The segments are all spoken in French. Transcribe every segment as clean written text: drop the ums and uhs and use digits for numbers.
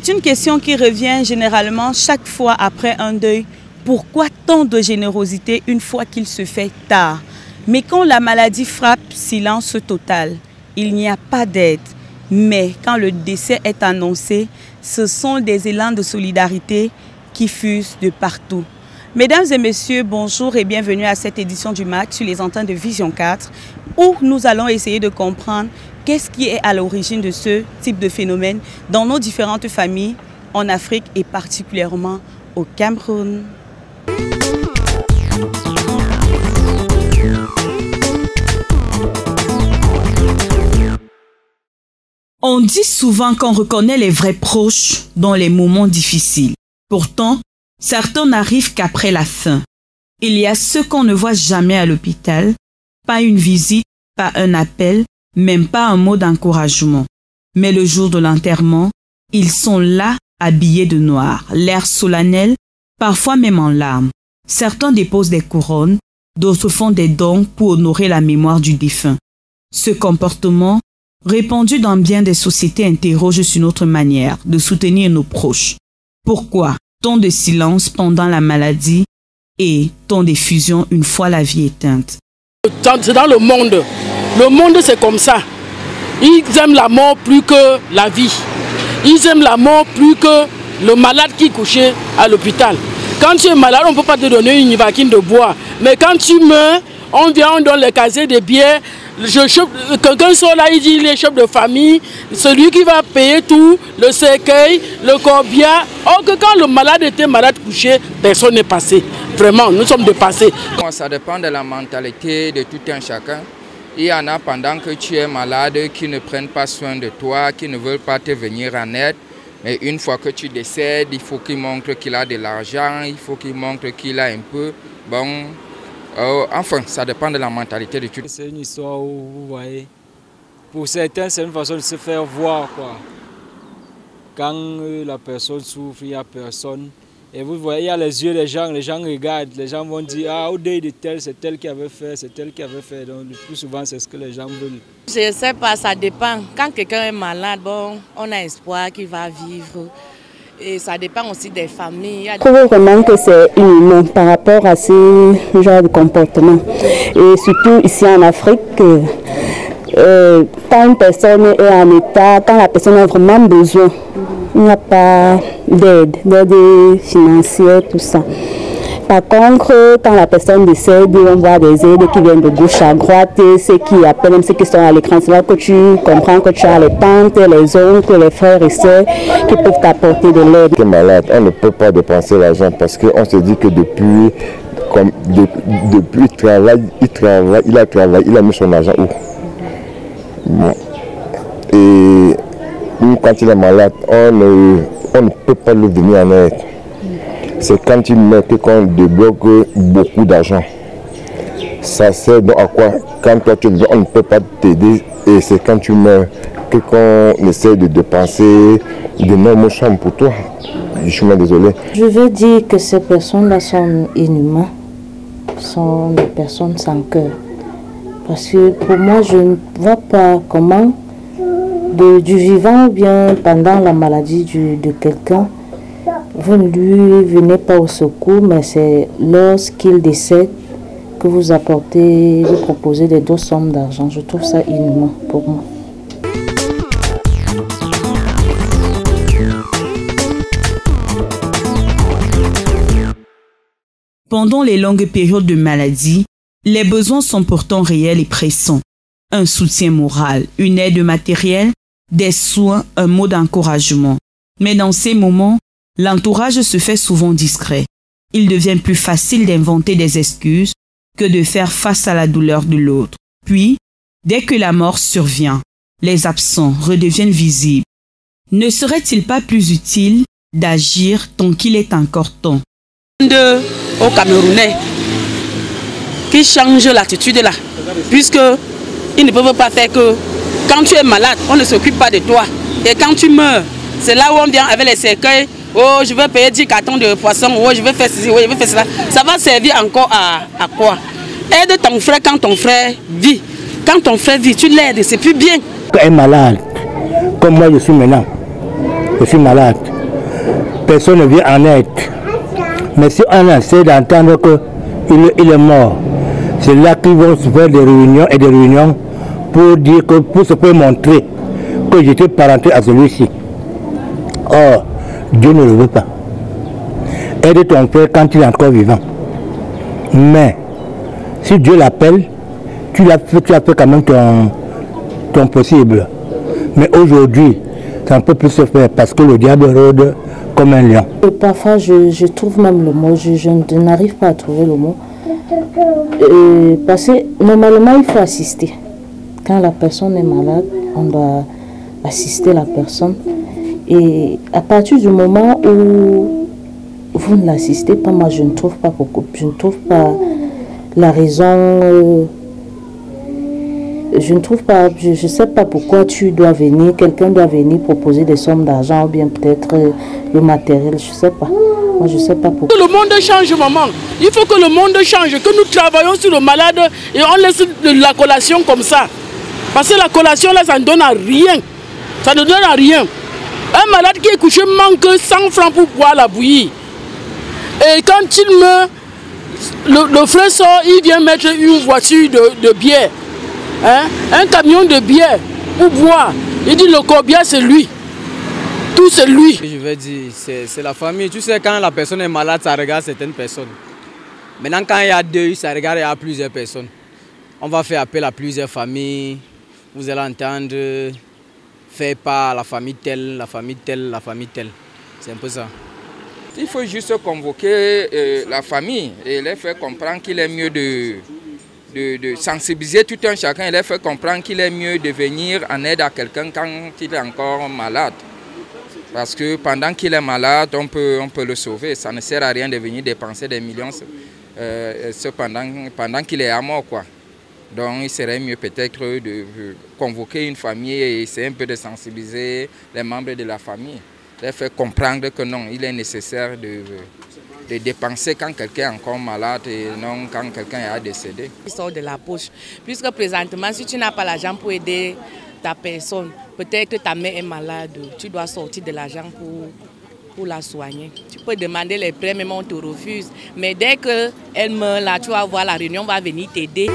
C'est une question qui revient généralement chaque fois après un deuil. Pourquoi tant de générosité une fois qu'il se fait tard? Mais quand la maladie frappe, silence total. Il n'y a pas d'aide. Mais quand le décès est annoncé, ce sont des élans de solidarité qui fusent de partout. Mesdames et messieurs, bonjour et bienvenue à cette édition du MAC sur les antennes de Vision 4 où nous allons essayer de comprendre qu'est-ce qui est à l'origine de ce type de phénomène dans nos différentes familles en Afrique et particulièrement au Cameroun. On dit souvent qu'on reconnaît les vrais proches dans les moments difficiles. Pourtant, certains n'arrivent qu'après la fin. Il y a ceux qu'on ne voit jamais à l'hôpital, pas une visite, pas un appel, même pas un mot d'encouragement. Mais le jour de l'enterrement, ils sont là, habillés de noir, l'air solennel, parfois même en larmes. Certains déposent des couronnes, d'autres font des dons pour honorer la mémoire du défunt. Ce comportement, répandu dans bien des sociétés, interroge sur notre manière de soutenir nos proches. Pourquoi tant de silence pendant la maladie et tant d'effusion une fois la vie éteinte? C'est dans le monde. Le monde, c'est comme ça. Ils aiment la mort plus que la vie. Ils aiment la mort plus que le malade qui est couché à l'hôpital. Quand tu es malade, on ne peut pas te donner une vaquine de bois. Mais quand tu meurs, on vient, on donne le casier de billets. Quelqu'un sort là, il dit les chefs de famille, celui qui va payer tout, le cercueil, le corbillard. Or que quand le malade était malade couché, personne n'est passé. Vraiment, nous sommes dépassés. Ça dépend de la mentalité de tout un chacun. Il y en a pendant que tu es malade qui ne prennent pas soin de toi, qui ne veulent pas te venir en aide. Mais une fois que tu décèdes, il faut qu'il montre qu'il a de l'argent, il faut qu'il montre qu'il a un peu. Bon. Enfin, ça dépend de la mentalité de tout. C'est une histoire où, vous voyez, pour certains, c'est une façon de se faire voir, quoi. Quand la personne souffre, il n'y a personne. Et vous voyez, il y a les yeux des gens regardent, les gens vont dire, ah, au deuil de tel, c'est tel qui avait fait, c'est tel qui avait fait. Donc, le plus souvent, c'est ce que les gens veulent. Je ne sais pas, ça dépend. Quand quelqu'un est malade, bon, on a espoir qu'il va vivre. Et ça dépend aussi des familles. Je trouve vraiment que c'est inhumain par rapport à ce genre de comportement. Et surtout ici en Afrique, quand une personne est en état, quand la personne a vraiment besoin, il n'y a pas d'aide financière, tout ça. Par contre, quand la personne décède, on voit des aides qui viennent de gauche à droite, ceux qui appellent, même ceux qui sont à l'écran, c'est là que tu comprends que tu as les tantes, les oncles, les frères et sœurs qui peuvent t'apporter de l'aide. Les malades, on ne peut pas dépenser l'argent parce qu'on se dit que depuis il a travaillé, il a mis son argent où? Bon. Et quand il est malade, on ne peut pas lui venir en aide. C'est quand il meurt qu'on débloque beaucoup d'argent. Ça sert donc à quoi? Quand toi tu veux, on ne peut pas t'aider et c'est quand tu meurs qu'on essaie de dépenser d'énormes sommes pour toi. Je suis désolé. Je veux dire que ces personnes-là sont inhumaines, sont des personnes sans cœur. Parce que pour moi, je ne vois pas comment du vivant ou bien pendant la maladie de quelqu'un, vous ne lui venez pas au secours, mais c'est lorsqu'il décède que vous apportez, vous proposez des grosses sommes d'argent. Je trouve ça inhumain pour moi. Pendant les longues périodes de maladie, les besoins sont pourtant réels et pressants. Un soutien moral, une aide matérielle, des soins, un mot d'encouragement. Mais dans ces moments, l'entourage se fait souvent discret. Il devient plus facile d'inventer des excuses que de faire face à la douleur de l'autre. Puis, dès que la mort survient, les absents redeviennent visibles. Ne serait-il pas plus utile d'agir tant qu'il est encore temps? Aux Camerounais qui changent l'attitude là, puisque ils ne peuvent pas faire que quand tu es malade, on ne s'occupe pas de toi. Et quand tu meurs, c'est là où on vient avec les cercueils. Oh, je vais payer 10 cartons de poisson. Oh, je vais faire ceci, oh, je vais faire cela. Ça va servir encore à quoi? Aide ton frère quand ton frère vit. Quand ton frère vit, tu l'aides, c'est plus bien. Quand un malade, comme moi je suis maintenant, je suis malade. Personne ne vient en aide. Mais si on essaie d'entendre qu'il est mort, c'est là qu'ils vont se faire des réunions et des réunions pour dire que, pour se faire montrer que j'étais parenté à celui-ci. Or, Dieu ne le veut pas. Aide ton frère quand il est encore vivant. Mais, si Dieu l'appelle, tu as fait quand même ton possible. Mais aujourd'hui, ça ne peut plus se faire parce que le diable rôde comme un lion. Et parfois, je trouve même le mot, je n'arrive pas à trouver le mot. Parce que normalement, il faut assister. Quand la personne est malade, on doit assister la personne. Et à partir du moment où vous ne l'assistez pas, moi je ne trouve pas beaucoup. Je ne trouve pas la raison. Je ne trouve pas, je ne sais pas pourquoi tu dois venir, quelqu'un doit venir proposer des sommes d'argent ou bien peut-être le matériel, je ne sais pas. Moi, je ne sais pas pourquoi. Le monde change, maman. Il faut que le monde change, que nous travaillons sur le malade et on laisse la collation comme ça. Parce que la collation, là, ça ne donne à rien. Ça ne donne à rien. Un malade qui est couché manque 100 francs pour boire la bouillie. Et quand il meurt, le frère sort, il vient mettre une voiture de bière. Hein? Un camion de bière pour boire. Il dit le corbillard c'est lui. Tout c'est lui. Je vais dire, c'est la famille. Tu sais, quand la personne est malade, ça regarde certaines personnes. Maintenant, quand il y a deuil, ça regarde il y a plusieurs personnes. On va faire appel à plusieurs familles. Vous allez entendre faire part à la famille telle, la famille telle, la famille telle. C'est un peu ça. Il faut juste convoquer la famille et leur faire comprendre qu'il est mieux de sensibiliser tout un chacun et leur faire comprendre qu'il est mieux de venir en aide à quelqu'un quand il est encore malade. Parce que pendant qu'il est malade, on peut le sauver. Ça ne sert à rien de venir dépenser des millions pendant qu'il est à mort, quoi. Donc il serait mieux peut-être de convoquer une famille et essayer un peu de sensibiliser les membres de la famille. Leur faire comprendre que non, il est nécessaire de dépenser quand quelqu'un est encore malade et non quand quelqu'un est décédé. Il sort de la poche. Puisque présentement, si tu n'as pas l'argent pour aider ta personne, peut-être que ta mère est malade, tu dois sortir de l'argent pour la soigner. Tu peux demander les prêts, mais on te refuse. Mais dès qu'elle meurt là, tu vas voir, la réunion va venir t'aider.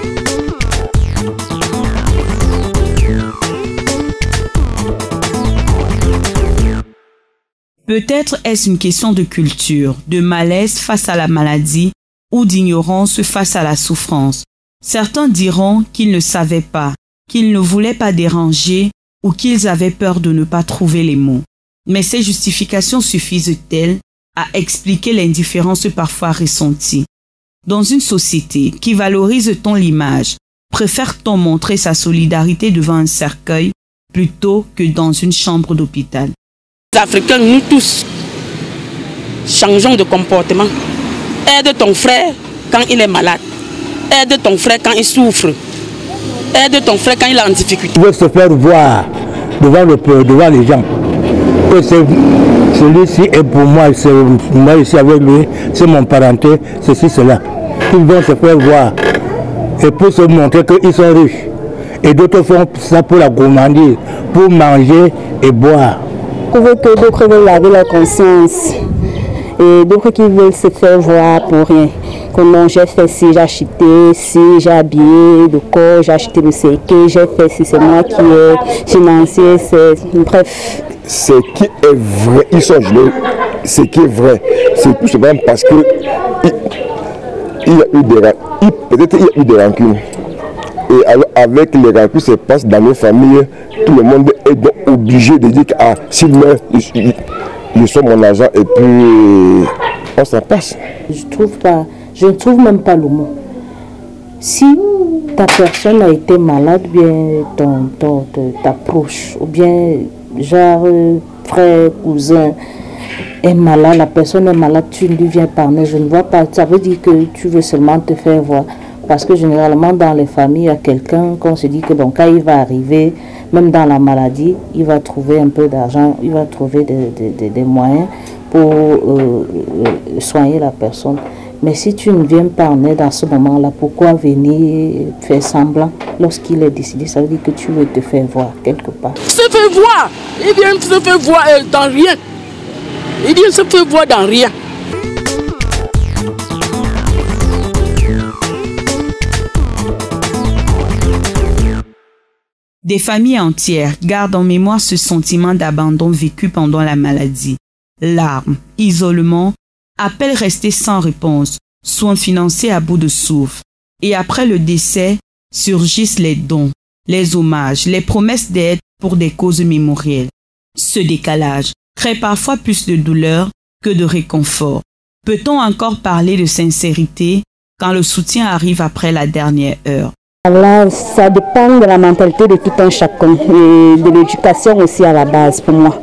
Peut-être est-ce une question de culture, de malaise face à la maladie ou d'ignorance face à la souffrance. Certains diront qu'ils ne savaient pas, qu'ils ne voulaient pas déranger ou qu'ils avaient peur de ne pas trouver les mots. Mais ces justifications suffisent-elles à expliquer l'indifférence parfois ressentie? Dans une société qui valorise tant l'image, préfère-t-on montrer sa solidarité devant un cercueil plutôt que dans une chambre d'hôpital? Les Africains, nous tous, changeons de comportement. Aide ton frère quand il est malade. Aide ton frère quand il souffre. Aide ton frère quand il est en difficulté. Il veut se faire voir devant les gens. Que celui-ci est pour moi, c'est moi ici avec lui, c'est mon parenté, ceci, cela. Ils vont se faire voir. Et pour se montrer qu'ils sont riches. Et d'autres font ça pour la gourmandise, pour manger et boire. Que d'autres veulent laver leur conscience et d'autres qui veulent se faire voir pour rien. Comment j'ai fait ci, j'ai acheté ci, j'ai habillé le corps, j'ai acheté le cercueil, j'ai fait ci, c'est moi qui ai financé, bref. Ce qui est vrai, ils sont gelés. Ce qui est vrai, c'est tout simplement parce que il y a eu des rancunes. Et alors avec les rancunes se passe dans nos familles, tout le monde est donc obligé de dire que ah, s'il meurt, je sois mon argent et puis on s'en passe. Je ne trouve même pas le mot. Si ta personne a été malade, bien ta proche, ou bien genre frère, cousin est malade, la personne est malade, tu lui viens parler, je ne vois pas, ça veut dire que tu veux seulement te faire voir. Parce que généralement dans les familles, il y a quelqu'un qu'on se dit que bon, quand il va arriver, même dans la maladie, il va trouver un peu d'argent, il va trouver des moyens pour soigner la personne. Mais si tu ne viens pas en aide à ce moment-là, pourquoi venir faire semblant lorsqu'il est décidé? Ça veut dire que tu veux te faire voir quelque part. Se fait voir. Il vient se faire voir dans rien. Il vient se faire voir dans rien. Des familles entières gardent en mémoire ce sentiment d'abandon vécu pendant la maladie. Larmes, isolement, appels restés sans réponse, soins financiers à bout de souffle. Et après le décès, surgissent les dons, les hommages, les promesses d'aide pour des causes mémorielles. Ce décalage crée parfois plus de douleur que de réconfort. Peut-on encore parler de sincérité quand le soutien arrive après la dernière heure? Là, ça dépend de la mentalité de tout un chacun et de l'éducation aussi à la base pour moi.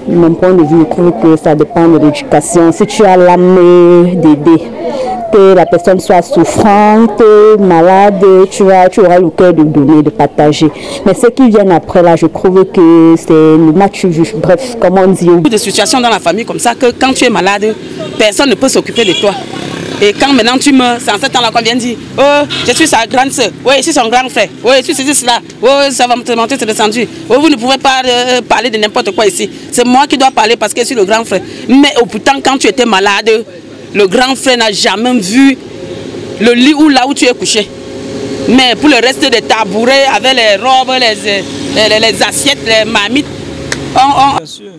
De mon point de vue, je trouve que ça dépend de l'éducation. Si tu as l'âme d'aider, que la personne soit souffrante, malade, tu auras le cœur de donner, de partager. Mais ceux qui viennent après, là, je trouve que c'est le match juge. Bref, comme on dit. Il y a beaucoup de situations dans la famille comme ça que quand tu es malade, personne ne peut s'occuper de toi. Et quand maintenant tu meurs, c'est en ce temps-là qu'on vient dire « Oh, je suis sa grande soeur, oui, je suis son grand frère, oui, je suis ceci, cela, oh, ça va me monter, c'est descendu, oh, vous ne pouvez pas parler de n'importe quoi ici. C'est moi qui dois parler parce que je suis le grand frère. » Mais pourtant, quand tu étais malade, le grand frère n'a jamais vu le lit ou là où tu es couché. Mais pour le reste des tabourets, avec les robes, les assiettes, les marmites, Bien sûr,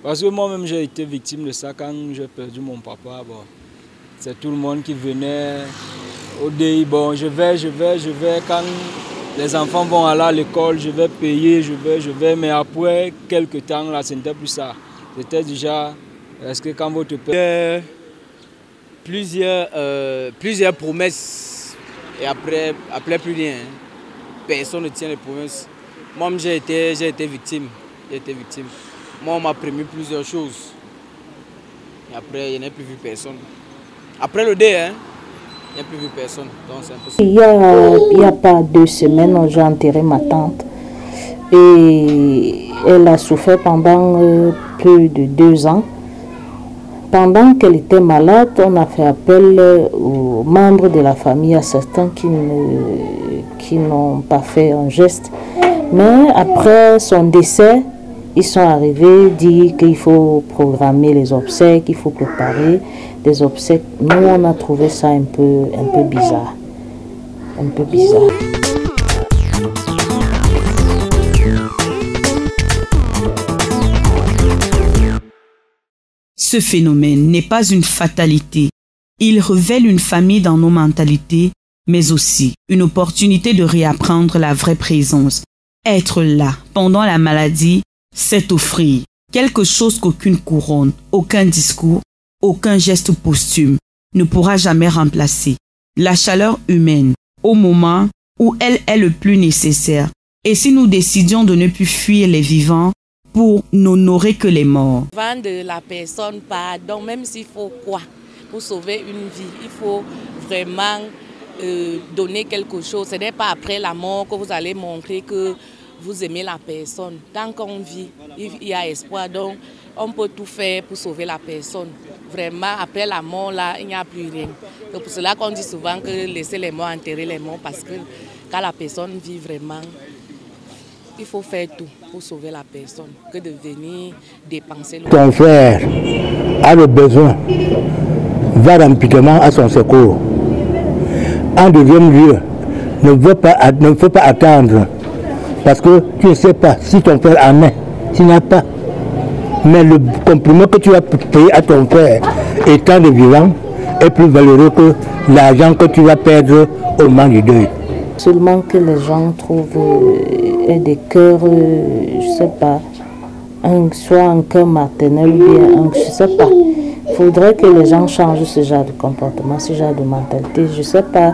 parce que moi-même j'ai été victime de ça quand j'ai perdu mon papa. Bon. C'est tout le monde qui venait au deuil. Bon, je vais, quand les enfants vont aller à l'école, je vais payer, je vais. Mais après quelques temps, là, ce n'était plus ça. C'était déjà, est-ce que quand votre père... Plusieurs promesses et après plus rien. Personne ne tient les promesses. Moi, j'ai été victime. Moi, on m'a promis plusieurs choses. Et après, il n'y a plus vu personne. Après le dé, il n'y a plus vu personne. Donc c'est impossible. Il n'y a pas 2 semaines, j'ai enterré ma tante. Et elle a souffert pendant plus de 2 ans. Pendant qu'elle était malade, on a fait appel aux membres de la famille, à certains qui n'ont pas fait un geste. Mais après son décès, ils sont arrivés dire qu'il faut programmer les obsèques, qu'il faut préparer des obsèques. Nous, on a trouvé ça un peu bizarre. Un peu bizarre. Ce phénomène n'est pas une fatalité. Il révèle une famille dans nos mentalités, mais aussi une opportunité de réapprendre la vraie présence. Être là pendant la maladie, c'est offrir quelque chose qu'aucune couronne, aucun discours, aucun geste posthume ne pourra jamais remplacer. La chaleur humaine au moment où elle est le plus nécessaire. Et si nous décidions de ne plus fuir les vivants pour n'honorer que les morts. Avant de la personne, pardon, même s'il faut quoi pour sauver une vie, il faut vraiment donner quelque chose. Ce n'est pas après la mort que vous allez montrer que vous aimez la personne. Tant qu'on vit, il y a espoir. Donc, on peut tout faire pour sauver la personne. Vraiment, après la mort, là, il n'y a plus rien. C'est pour cela qu'on dit souvent que laisser les morts enterrer les morts, parce que quand la personne vit vraiment, il faut faire tout pour sauver la personne, que de venir dépenser le... Ton frère a le besoin, va rapidement à son secours. En deuxième lieu, ne faut pas attendre, parce que tu ne sais pas si ton frère en est, s'il n'a pas. Mais le compliment que tu vas payer à ton frère étant de vivant est plus valeureux que l'argent que tu vas perdre au moment du deuil. Seulement que les gens trouvent des cœurs, je ne sais pas, soit un cœur maternel ou bien, je ne sais pas. Il faudrait que les gens changent ce genre de comportement, ce genre de mentalité. Je ne sais pas,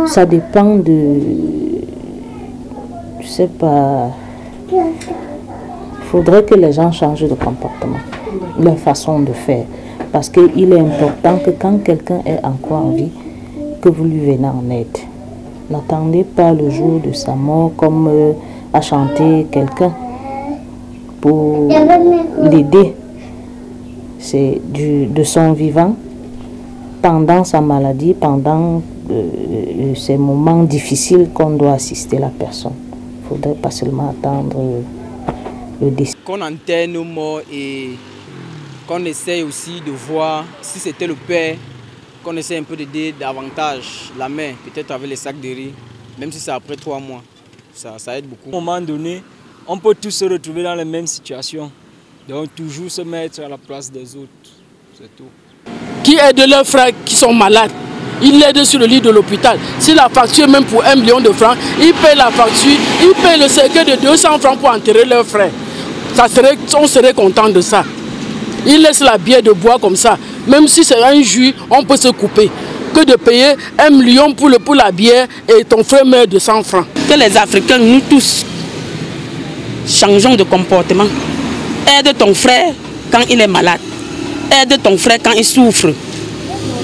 ça dépend de... Je ne sais pas... Il faudrait que les gens changent de comportement, leur façon de faire. Parce qu'il est important que quand quelqu'un est encore en vie, que vous lui venez en aide. N'attendez pas le jour de sa mort comme à chanter quelqu'un pour l'aider. C'est de son vivant. pendant sa maladie, pendant ces moments difficiles qu'on doit assister la personne. Il ne faudrait pas seulement attendre le décès. Qu'on enterre nos morts et qu'on essaye aussi de voir si c'était le père, qu'on essaie un peu d'aider davantage la mère, peut-être avec les sacs de riz, même si c'est après 3 mois. Ça aide beaucoup. À un moment donné, on peut tous se retrouver dans les mêmes situations. Donc toujours se mettre à la place des autres, c'est tout. Qui aident leurs frères qui sont malades. Ils l'aident sur le lit de l'hôpital. Si la facture même pour 1 million de francs, ils payent la facture, ils payent le cercueil de 200 francs pour enterrer leurs frères. On serait content de ça. Ils laissent la bière de bois comme ça. Même si c'est un jus, on peut se couper. Que de payer 1 million pour la bière et ton frère meurt de 100 francs. Que les Africains, nous tous, changeons de comportement. Aide ton frère quand il est malade. Aide ton frère quand il souffre.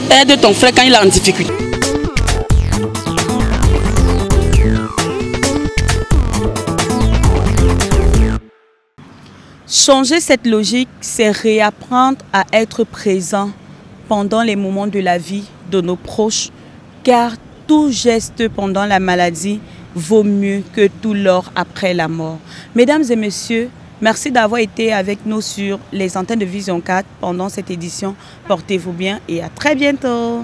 Aide ton frère quand il est en difficulté. Changer cette logique, c'est réapprendre à être présent pendant les moments de la vie de nos proches, car tout geste pendant la maladie vaut mieux que tout l'or après la mort. Mesdames et messieurs, merci d'avoir été avec nous sur les antennes de Vision 4 pendant cette édition. Portez-vous bien et à très bientôt.